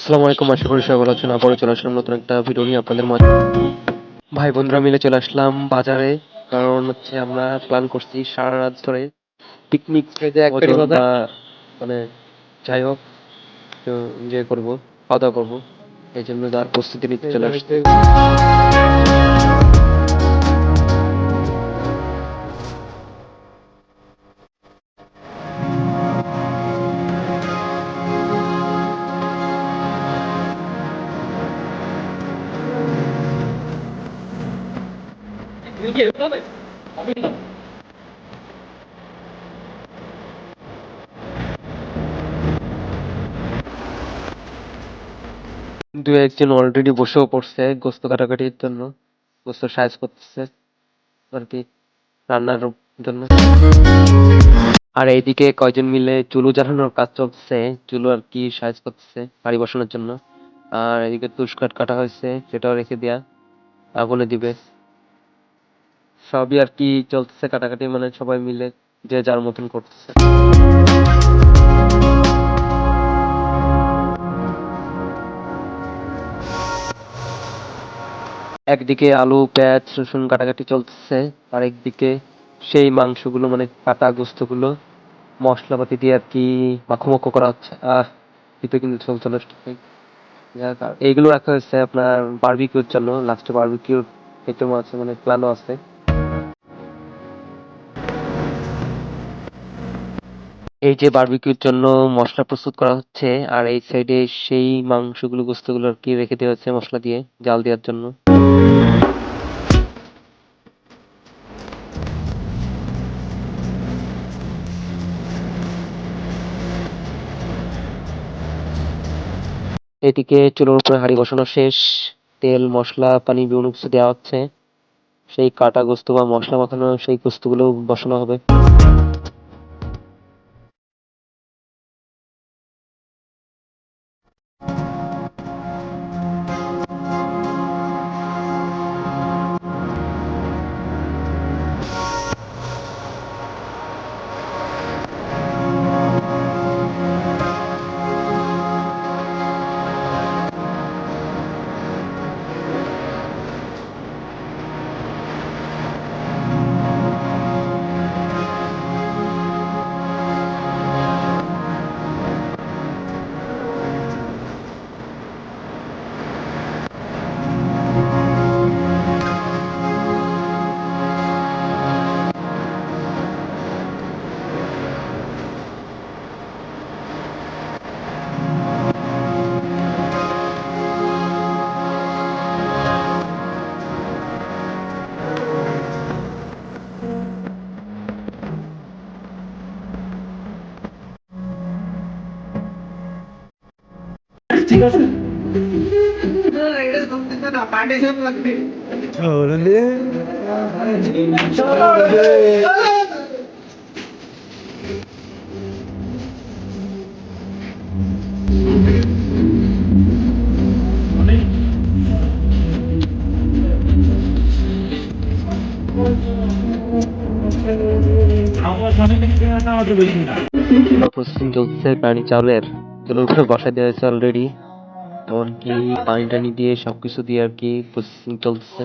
আসসালামু আলাইকুম, আশা করি সবাই ভালো আছেন। আবারও চলে আসলাম নতুন একটা ভিডিও নিয়ে আপনাদের মাঝে। ভাই বন্ধুরা মিলে চলে আসলাম বাজারে, কারণ হচ্ছে আমরা প্ল্যান করছি সারা রাত ধরে পিকনিক বা মানে যাই হোক এনজয় করবো, খাওয়া দাওয়া করবো। এই জন্য তার প্রস্তুতি নিতে চলে আসছি। 2-1 জন অলরেডি বসেও পড়ছে গোস্ত কাটাকাটির জন্য, গোস্ত সাইজ করতেছে আর কি রান্নার জন্য। আর এইদিকে কয়জন মিলে চুলো জ্বালানোর কাজ চলছে, চুলো আর কি সাইজ করতেছে বাড়ি বসানোর জন্য। আর এদিকে তুষ কাঠ কাটা হয়েছে, সেটাও রেখে দেয়া, আগুনে দিবে। সবই আর কি চলতেছে কাটাকাটি, মানে সবাই মিলে যে যার মতন করতেছে। একদিকে আলু পেঁয়াজ রসুন কাটাকাটি চলতেছে, আর একদিকে সেই মাংসগুলো মানে কাটা গোস্তগুলো মশলাপাতি দিয়ে আর কি মাখো মাখো করা হচ্ছে। এটা কিন্তু চলছিল। যাক, আর এইগুলো রাখা হয়েছে আপনার বারবিকিউর জন্য, লাস্টে বারবিকিউর আইটেম আছে, মানে প্ল্যানও আছে। এই যে বারবিকিউর জন্য মশলা প্রস্তুত করা হচ্ছে, আর এই সাইডে সেই মাংসগুলো গোস্তগুলো আর কি রেখে দেওয়া হচ্ছে মশলা দিয়ে জাল দেওয়ার জন্য। এদিকে চুলোর উপরে হাঁড়ি বসানো শেষ, তেল মশলা পানি বিভিন্ন কিছু দেওয়া হচ্ছে, সেই কাটা গোস্ত বা মশলা মাখানো সেই গোস্তগুলো বসানো হবে। ঠিক আছে। প্রসেসিং চলছে প্রাণী চাউলের, চুলোর উপরে বসাই দেওয়া হয়েছে অলরেডি। এমনকি পানি টানি দিয়ে সবকিছু দিয়ে আর কি প্রসেসিং চলতেছে।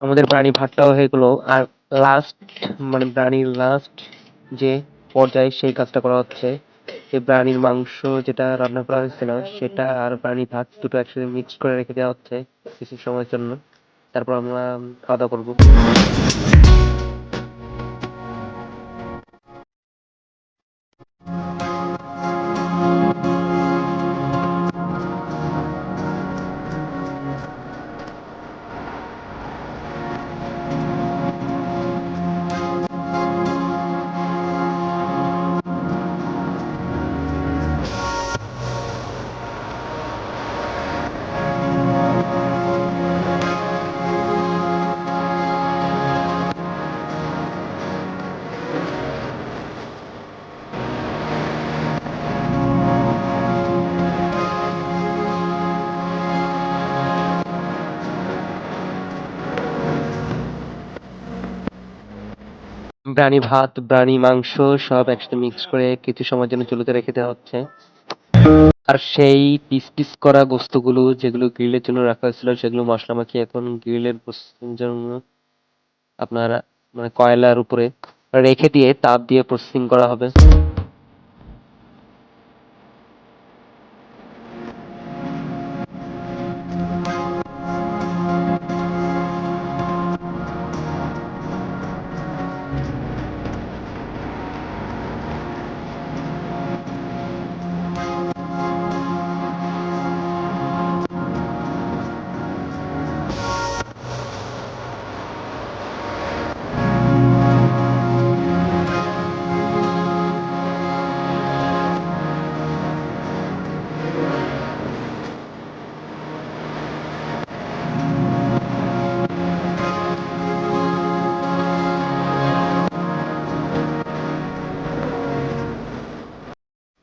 আমাদের প্রাণী ভাতটাও হয়ে গেলো, আর লাস্ট মানে প্রাণীর লাস্ট যে পর্যায়ে সেই কাজটা করা হচ্ছে। এই প্রাণীর মাংস যেটা রান্না করা হয়েছিল সেটা আর প্রাণী ভাত দুটো একসাথে মিক্স করে রেখে দেওয়া হচ্ছে কিছু সময়ের জন্য, তারপর আমরা খাওয়া দাওয়া করবো। ব্রানি ভাত, ব্রানি মাংস সব একসাথে মিক্স করে কিছু সময়ের জন্য চুলাতে রেখে দেওয়া হচ্ছে। আর সেই পিস পিস করা গোস্তগুলো যেগুলো গ্রিলের জন্য রাখা হয়েছিল সেগুলো মশলা মাখিয়ে এখন গ্রিলের জন্য আপনার মানে কয়লার উপরে রেখে দিয়ে তাপ দিয়ে প্রসেসিং করা হবে।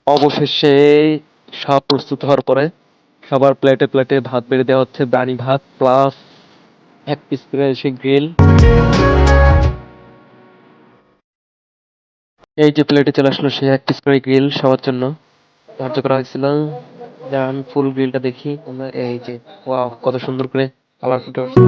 অবশেষে সব প্রস্তুত হওয়ার পরে সবার প্লেটে প্লেটে ভাত বেড়ে দেওয়া হচ্ছে, ব্রানি ভাত প্লাস এক পিস করে এসে গ্রিল। এই যে প্লেটে চলে আসলো সেই এক পিস করে গ্রিল সবার জন্য ধার্য করা হয়েছিল। যান ফুল গ্রিলটা দেখি আমরা, এই যে ওয়াও কত সুন্দর করে কালার ফুটে উঠছে।